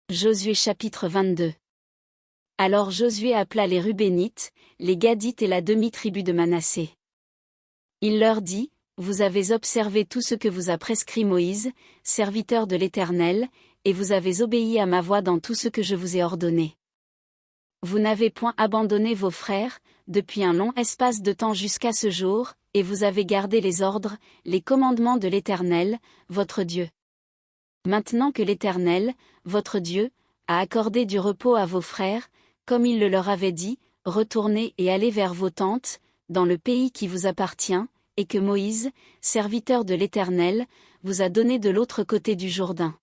Josué chapitre 22. Alors Josué appela les Rubénites, les Gadites et la demi-tribu de Manassé. Il leur dit, vous avez observé tout ce que vous a prescrit Moïse, serviteur de l'Éternel, et vous avez obéi à ma voix dans tout ce que je vous ai ordonné. Vous n'avez point abandonné vos frères, depuis un long espace de temps jusqu'à ce jour, et vous avez gardé les ordres, les commandements de l'Éternel, votre Dieu. Maintenant que l'Éternel, votre Dieu, a accordé du repos à vos frères, comme il le leur avait dit, retournez et allez vers vos tentes, dans le pays qui vous appartient, et que Moïse, serviteur de l'Éternel, vous a donné de l'autre côté du Jourdain.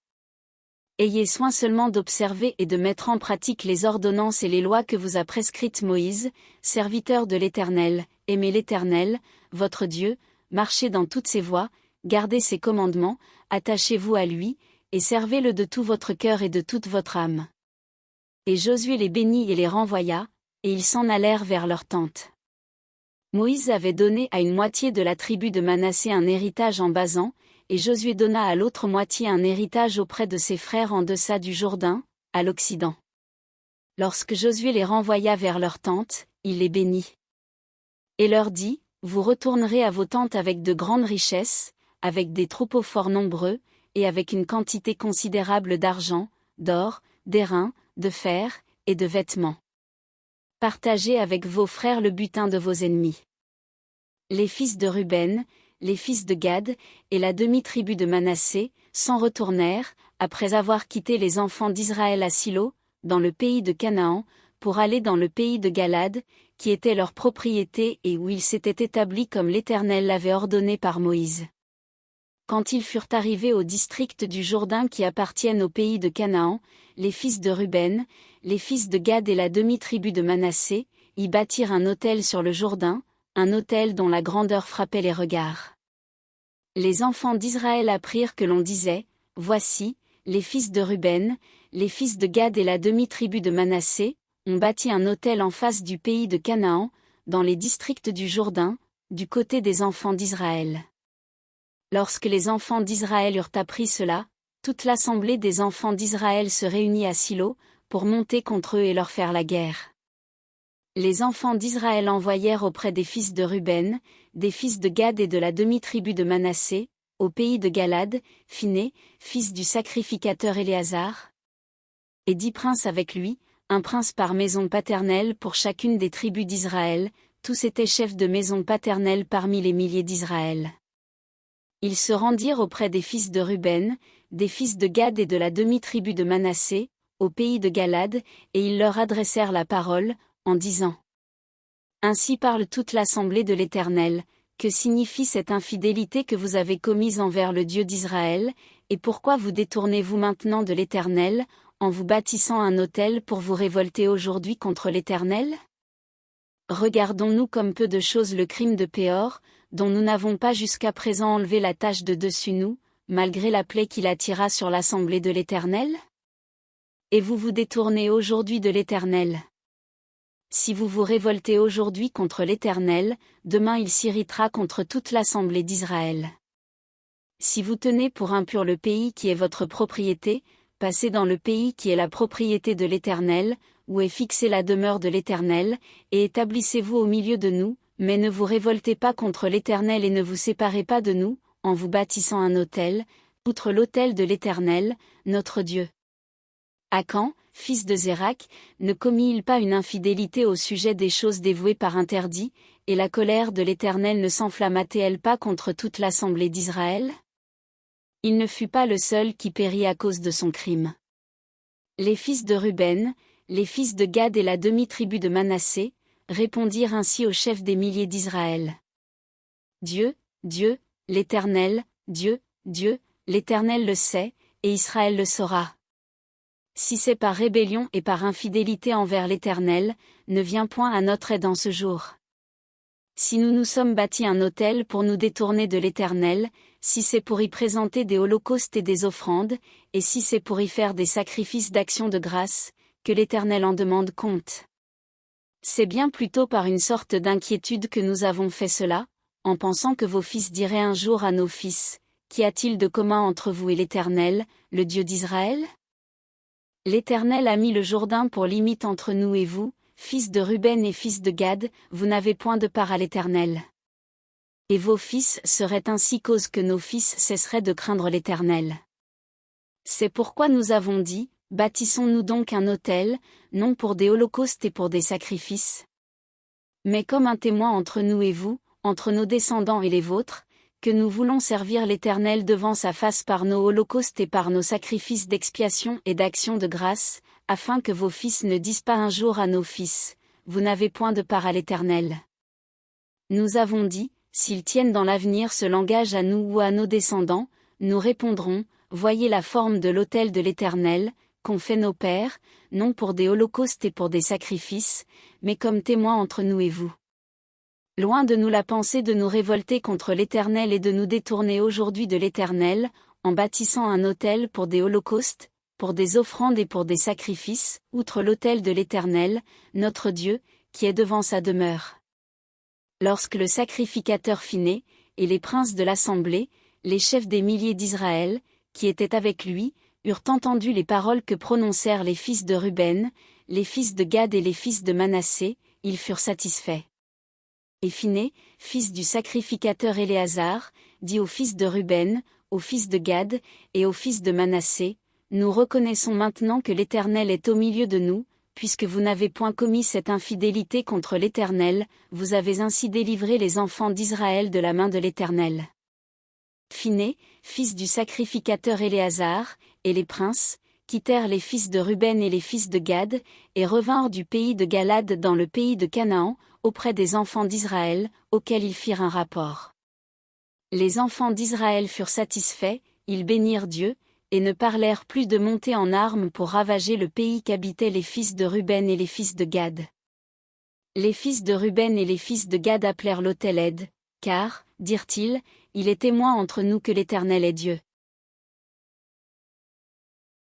Ayez soin seulement d'observer et de mettre en pratique les ordonnances et les lois que vous a prescrites Moïse, serviteur de l'Éternel, aimez l'Éternel, votre Dieu, marchez dans toutes ses voies, gardez ses commandements, attachez-vous à lui, et servez-le de tout votre cœur et de toute votre âme. Et Josué les bénit et les renvoya, et ils s'en allèrent vers leur tente. Moïse avait donné à une moitié de la tribu de Manassé un héritage en Basan, et Josué donna à l'autre moitié un héritage auprès de ses frères en deçà du Jourdain, à l'Occident. Lorsque Josué les renvoya vers leur tente, il les bénit. Et leur dit, vous retournerez à vos tentes avec de grandes richesses, avec des troupeaux fort nombreux, et avec une quantité considérable d'argent, d'or, d'airain, de fer, et de vêtements. Partagez avec vos frères le butin de vos ennemis. Les fils de Ruben, les fils de Gad, et la demi-tribu de Manassé, s'en retournèrent, après avoir quitté les enfants d'Israël à Silo, dans le pays de Canaan, pour aller dans le pays de Galad, qui était leur propriété et où ils s'étaient établis comme l'Éternel l'avait ordonné par Moïse. Quand ils furent arrivés au district du Jourdain qui appartiennent au pays de Canaan, les fils de Ruben, les fils de Gad et la demi-tribu de Manassé, y bâtirent un autel sur le Jourdain, un autel dont la grandeur frappait les regards. Les enfants d'Israël apprirent que l'on disait, voici, les fils de Ruben, les fils de Gad et la demi-tribu de Manassé, ont bâti un autel en face du pays de Canaan, dans les districts du Jourdain, du côté des enfants d'Israël. Lorsque les enfants d'Israël eurent appris cela, toute l'assemblée des enfants d'Israël se réunit à Silo, pour monter contre eux et leur faire la guerre. Les enfants d'Israël envoyèrent auprès des fils de Ruben, des fils de Gad et de la demi-tribu de Manassé, au pays de Galad, Phiné, fils du sacrificateur Éléazar, et 10 princes avec lui, un prince par maison paternelle pour chacune des tribus d'Israël, tous étaient chefs de maison paternelle parmi les milliers d'Israël. Ils se rendirent auprès des fils de Ruben, des fils de Gad et de la demi-tribu de Manassé, au pays de Galad, et ils leur adressèrent la parole, en disant : Ainsi parle toute l'assemblée de l'Éternel, que signifie cette infidélité que vous avez commise envers le Dieu d'Israël, et pourquoi vous détournez-vous maintenant de l'Éternel, en vous bâtissant un autel pour vous révolter aujourd'hui contre l'Éternel ? Regardons-nous comme peu de choses le crime de Péor, dont nous n'avons pas jusqu'à présent enlevé la tache de dessus nous, malgré la plaie qu'il attira sur l'assemblée de l'Éternel ? Et vous vous détournez aujourd'hui de l'Éternel. Si vous vous révoltez aujourd'hui contre l'Éternel, demain il s'irritera contre toute l'assemblée d'Israël. Si vous tenez pour impur le pays qui est votre propriété, passez dans le pays qui est la propriété de l'Éternel, où est fixée la demeure de l'Éternel, et établissez-vous au milieu de nous, mais ne vous révoltez pas contre l'Éternel et ne vous séparez pas de nous, en vous bâtissant un autel, outre l'autel de l'Éternel, notre Dieu. Akan, fils de Zérak, ne commit-il pas une infidélité au sujet des choses dévouées par interdit, et la colère de l'Éternel ne s'enflamma-t-elle pas contre toute l'assemblée d'Israël ? Il ne fut pas le seul qui périt à cause de son crime. Les fils de Ruben, les fils de Gad et la demi-tribu de Manassé, répondirent ainsi au chef des milliers d'Israël. Dieu, Dieu, l'Éternel, Dieu, Dieu, l'Éternel le sait, et Israël le saura. Si c'est par rébellion et par infidélité envers l'Éternel, ne viens point à notre aide en ce jour. Si nous nous sommes bâtis un autel pour nous détourner de l'Éternel, si c'est pour y présenter des holocaustes et des offrandes, et si c'est pour y faire des sacrifices d'action de grâce, que l'Éternel en demande compte. C'est bien plutôt par une sorte d'inquiétude que nous avons fait cela, en pensant que vos fils diraient un jour à nos fils, qu'y a-t-il de commun entre vous et l'Éternel, le Dieu d'Israël ? L'Éternel a mis le Jourdain pour limite entre nous et vous, fils de Ruben et fils de Gad, vous n'avez point de part à l'Éternel. Et vos fils seraient ainsi cause que nos fils cesseraient de craindre l'Éternel. C'est pourquoi nous avons dit, bâtissons-nous donc un autel, non pour des holocaustes et pour des sacrifices, mais comme un témoin entre nous et vous, entre nos descendants et les vôtres, que nous voulons servir l'Éternel devant sa face par nos holocaustes et par nos sacrifices d'expiation et d'action de grâce, afin que vos fils ne disent pas un jour à nos fils, vous n'avez point de part à l'Éternel. Nous avons dit, s'ils tiennent dans l'avenir ce langage à nous ou à nos descendants, nous répondrons, voyez la forme de l'autel de l'Éternel, qu'ont fait nos pères, non pour des holocaustes et pour des sacrifices, mais comme témoins entre nous et vous. Loin de nous la pensée de nous révolter contre l'Éternel et de nous détourner aujourd'hui de l'Éternel, en bâtissant un autel pour des holocaustes, pour des offrandes et pour des sacrifices, outre l'autel de l'Éternel, notre Dieu, qui est devant sa demeure. Lorsque le sacrificateur finait, et les princes de l'assemblée, les chefs des milliers d'Israël, qui étaient avec lui, eurent entendu les paroles que prononcèrent les fils de Ruben, les fils de Gad et les fils de Manassé, ils furent satisfaits. Et Phiné, fils du sacrificateur Éléazar, dit aux fils de Ruben, aux fils de Gad, et aux fils de Manassé, nous reconnaissons maintenant que l'Éternel est au milieu de nous, puisque vous n'avez point commis cette infidélité contre l'Éternel, vous avez ainsi délivré les enfants d'Israël de la main de l'Éternel. Phiné, fils du sacrificateur Éléazar, et les princes, quittèrent les fils de Ruben et les fils de Gad, et revinrent du pays de Galad dans le pays de Canaan, auprès des enfants d'Israël, auxquels ils firent un rapport. Les enfants d'Israël furent satisfaits, ils bénirent Dieu, et ne parlèrent plus de monter en armes pour ravager le pays qu'habitaient les fils de Ruben et les fils de Gad. Les fils de Ruben et les fils de Gad appelèrent l'autel Ed, car, dirent-ils, il est témoin entre nous que l'Éternel est Dieu.